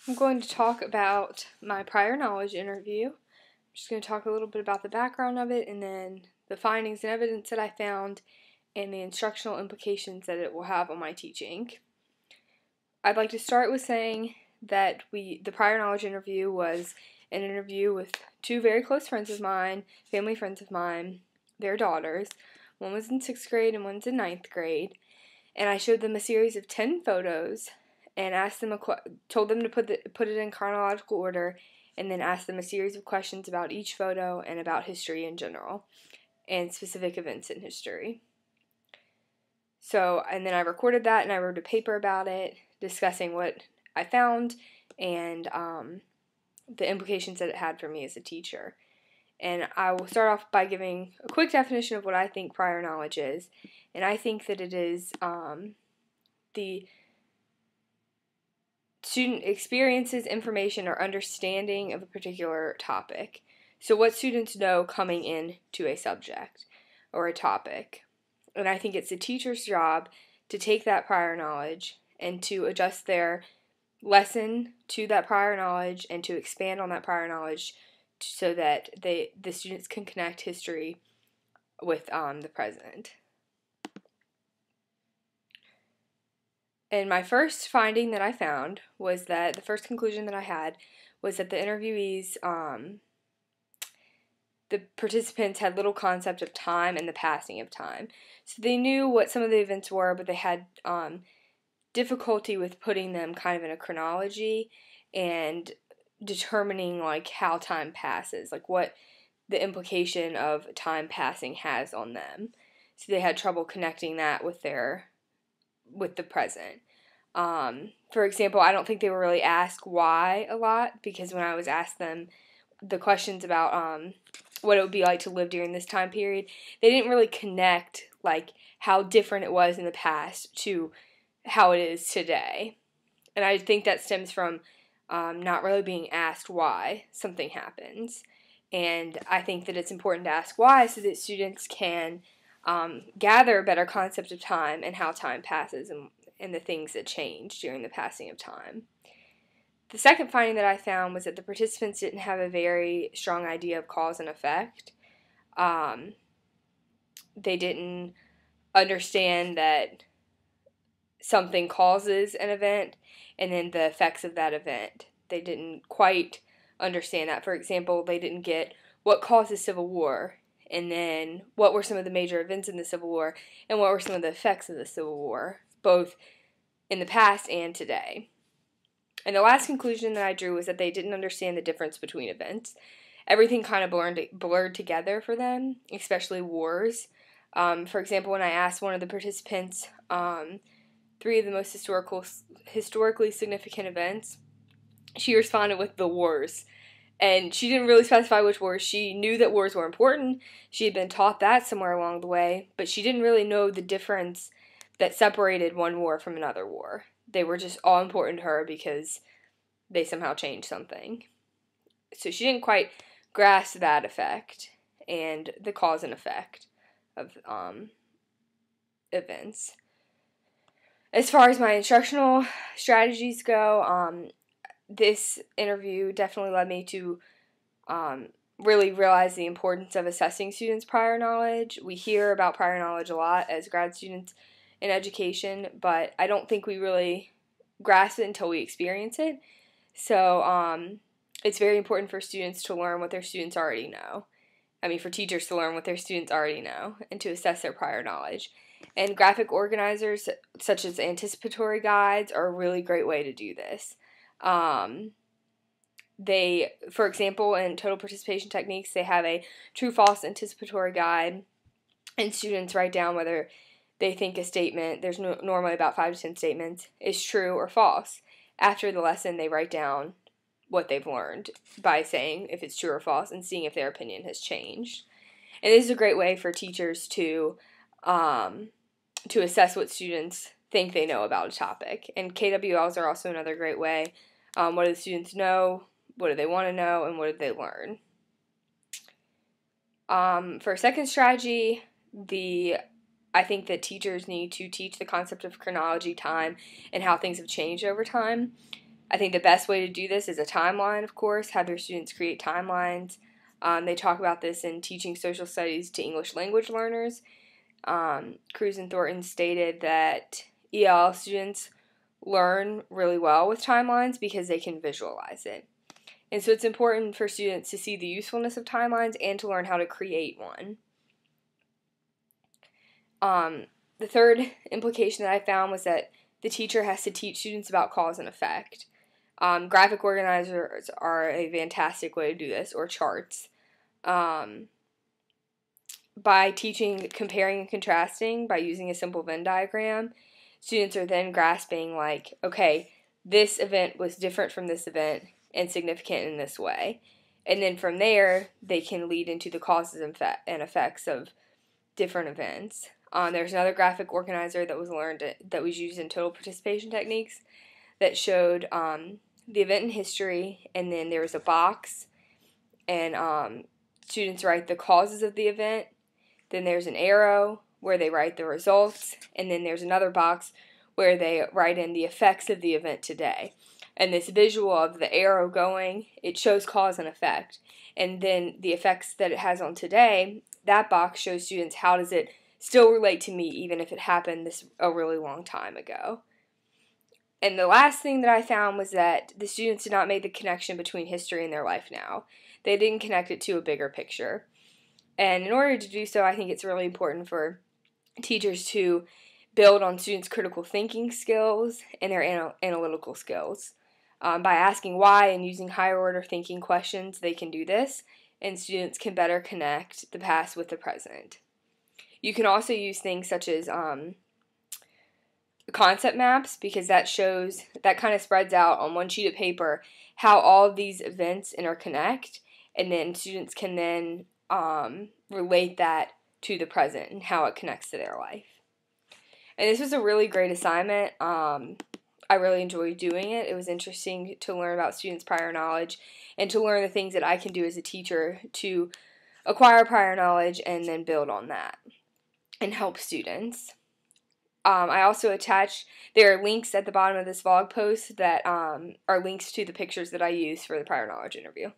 I'm going to talk about my prior knowledge interview. I'm just going to talk a little bit about the background of it and then the findings and evidence that I found and the instructional implications that it will have on my teaching. I'd like to start with saying that the prior knowledge interview was an interview with two very close friends of mine, family friends of mine, their daughters. One was in 6th grade and one's in 9th grade. And I showed them a series of 10 photos and asked them told them to put it in chronological order, and then asked them a series of questions about each photo and about history in general and specific events in history. And then I recorded that and I wrote a paper about it discussing what I found and the implications that it had for me as a teacher. And I will start off by giving a quick definition of what I think prior knowledge is. And I think that it is the student experiences, information, or understanding of a particular topic. So what students know coming into a subject or a topic. And I think it's the teacher's job to take that prior knowledge and to adjust their lesson to that prior knowledge and to expand on that prior knowledge so that the students can connect history with the present. And my first finding that I found was that the first conclusion that I had was that the interviewees, the participants had little concept of time and the passing of time. So they knew what some of the events were, but they had difficulty with putting them kind of in a chronology and determining like how time passes, like what the implication of time passing has on them. So they had trouble connecting that with the present. For example, I don't think they were really asked why a lot, because when I was asked them the questions about what it would be like to live during this time period, they didn't really connect like how different it was in the past to how it is today. And I think that stems from not really being asked why something happens. And I think that it's important to ask why so that students can gather a better concept of time and how time passes and the things that change during the passing of time. The second finding that I found was that the participants didn't have a very strong idea of cause and effect. They didn't understand that something causes an event and then the effects of that event. They didn't quite understand that. For example, they didn't get what caused the Civil War, and then what were some of the major events in the Civil War, and what were some of the effects of the Civil War, both in the past and today. And the last conclusion that I drew was that they didn't understand the difference between events. Everything kind of blurred together for them, especially wars. For example, when I asked one of the participants 3 of the most historically significant events, she responded with the wars. And she didn't really specify which wars. She knew that wars were important. She had been taught that somewhere along the way, but she didn't really know the difference that separated one war from another war. They were just all important to her because they somehow changed something. So she didn't quite grasp that effect and the cause and effect of events. As far as my instructional strategies go, this interview definitely led me to really realize the importance of assessing students' prior knowledge. We hear about prior knowledge a lot as grad students in education, but I don't think we really grasp it until we experience it. So it's very important for students to learn what their students already know. For teachers to learn what their students already know and to assess their prior knowledge. And graphic organizers such as anticipatory guides are a really great way to do this. For example, in total participation techniques, they have a true-false anticipatory guide, and students write down whether they think a statement, there's normally about 5 to 10 statements, is true or false. After the lesson, they write down what they've learned by saying if it's true or false and seeing if their opinion has changed. And this is a great way for teachers to assess what students think they know about a topic. And KWLs are also another great way. What do the students know? What do they want to know? And what did they learn? For a second strategy, I think that teachers need to teach the concept of chronology, time, and how things have changed over time. I think the best way to do this is a timeline, of course. Have your students create timelines. They talk about this in Teaching Social Studies to English Language Learners. Cruz and Thornton stated that EL students learn really well with timelines because they can visualize it. And so it's important for students to see the usefulness of timelines and to learn how to create one. The third implication that I found was that the teacher has to teach students about cause and effect. Graphic organizers are a fantastic way to do this, or charts. By teaching comparing and contrasting by using a simple Venn diagram, students are then grasping like, okay, this event was different from this event and significant in this way. And then from there, they can lead into the causes and effects of different events. There's another graphic organizer that was used in total participation techniques that showed the event in history, and then there was a box, and students write the causes of the event. Then there's an arrow where they write the results, and then there's another box where they write in the effects of the event today. And this visual of the arrow going, it shows cause and effect. And then the effects that it has on today, that box shows students how does it still relate to me even if it happened a really long time ago. And the last thing that I found was that the students did not make the connection between history and their life now. They didn't connect it to a bigger picture. And in order to do so, I think it's really important for teachers to build on students' critical thinking skills and their analytical skills. By asking why and using higher order thinking questions, they can do this, and students can better connect the past with the present. You can also use things such as concept maps, because that kind of spreads out on one sheet of paper how all of these events interconnect, and then students can then relate that to the present and how it connects to their life. And this was a really great assignment. I really enjoyed doing it. It was interesting to learn about students' prior knowledge and to learn the things that I can do as a teacher to acquire prior knowledge and then build on that and help students. I also attached, there are links at the bottom of this vlog post that are links to the pictures that I used for the prior knowledge interview.